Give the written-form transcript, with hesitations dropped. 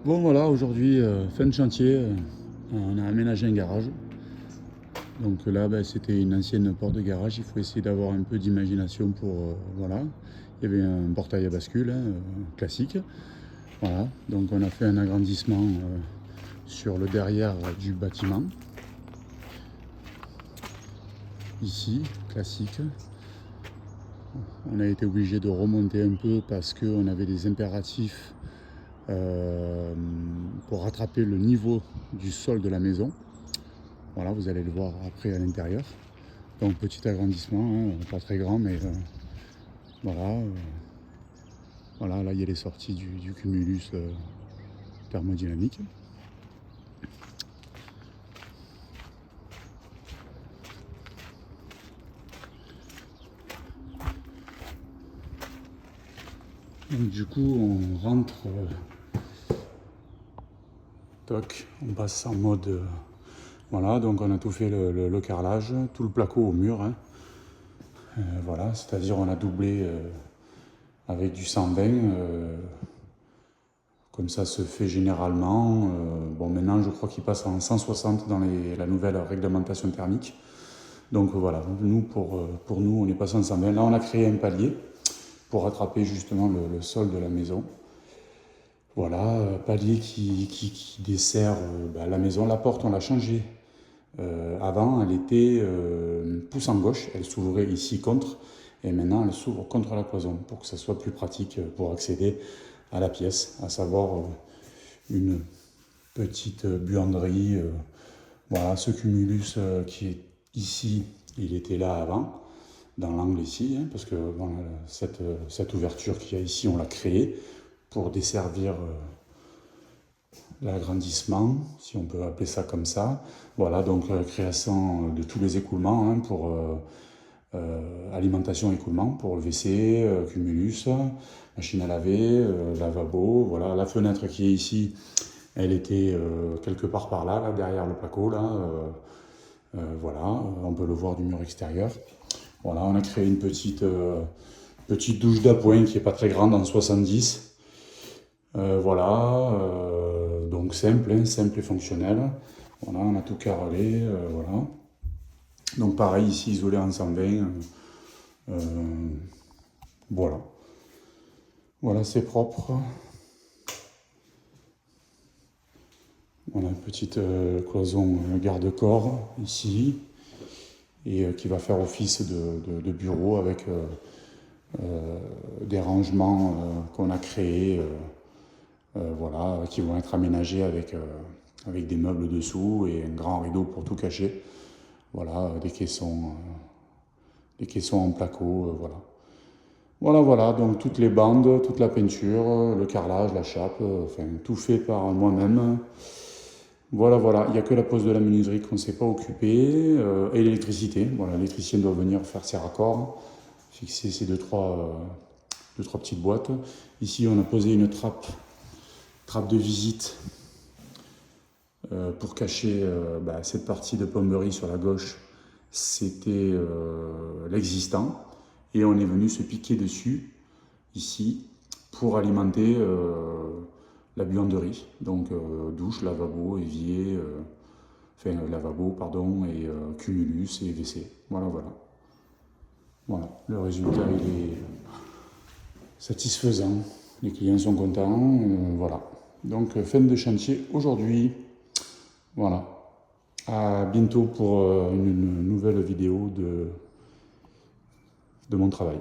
Bon voilà, aujourd'hui, fin de chantier, on a aménagé un garage. Donc là, c'était une ancienne porte de garage. Il faut essayer d'avoir un peu d'imagination pour... voilà. Il y avait un portail à bascule, hein, classique. Voilà, donc on a fait un agrandissement sur le derrière du bâtiment. Ici, classique. On a été obligé de remonter un peu parce qu'on avait des impératifs pour rattraper le niveau du sol de la maison. Voilà, vous allez le voir après à l'intérieur. Donc petit agrandissement, hein, pas très grand, mais voilà. Voilà, là il y a les sorties du cumulus thermodynamique. Donc du coup on rentre, toc, on passe en mode... voilà, donc on a tout fait le carrelage, tout le placo au mur. Hein. Voilà, c'est-à-dire on a doublé avec du 120. Comme ça se fait généralement. Bon, maintenant je crois qu'il passe en 160 dans la nouvelle réglementation thermique. Donc voilà, nous pour nous on est passé en 120. Là on a créé un palier pour rattraper justement le sol de la maison. Voilà, palier qui dessert la maison. La porte on l'a changée. Avant elle était pouce en gauche, elle s'ouvrait ici contre, et maintenant elle s'ouvre contre la cloison pour que ça soit plus pratique pour accéder à la pièce, à savoir une petite buanderie. Voilà, ce cumulus qui est ici, il était là avant, dans l'angle ici, hein, parce que bon, cette ouverture qu'il y a ici, on l'a créée pour desservir l'agrandissement, si on peut appeler ça comme ça. Voilà, donc création de tous les écoulements hein, pour alimentation écoulement pour le WC, cumulus, machine à laver, lavabo. Voilà, la fenêtre qui est ici, elle était quelque part par là, derrière le placo. Là, voilà, on peut le voir du mur extérieur. Voilà, on a créé une petite douche d'appoint qui n'est pas très grande, en 70. Voilà, donc simple, hein, simple et fonctionnel. Voilà, on a tout carrelé, voilà. Donc pareil, ici isolé en 120. Voilà. Voilà, c'est propre. On a une petite cloison garde-corps ici, et qui va faire office de bureau avec des rangements qu'on a créés, voilà, qui vont être aménagés avec des meubles dessous et un grand rideau pour tout cacher. Voilà, des caissons en placo, voilà. Voilà, donc toutes les bandes, toute la peinture, le carrelage, la chape, enfin tout fait par moi-même. Voilà, il n'y a que la pose de la menuiserie qu'on ne s'est pas occupé, et l'électricité. Voilà, l'électricien doit venir faire ses raccords, fixer ces deux, trois petites boîtes. Ici, on a posé une trappe de visite pour cacher cette partie de plomberie sur la gauche. C'était l'existant. Et on est venu se piquer dessus, ici, pour alimenter la buanderie. Donc douche, lavabo, évier, lavabo, pardon, et cumulus et WC. Voilà, le résultat il est satisfaisant. Les clients sont contents, voilà. Donc fin de chantier aujourd'hui. Voilà. À bientôt pour une nouvelle vidéo de mon travail.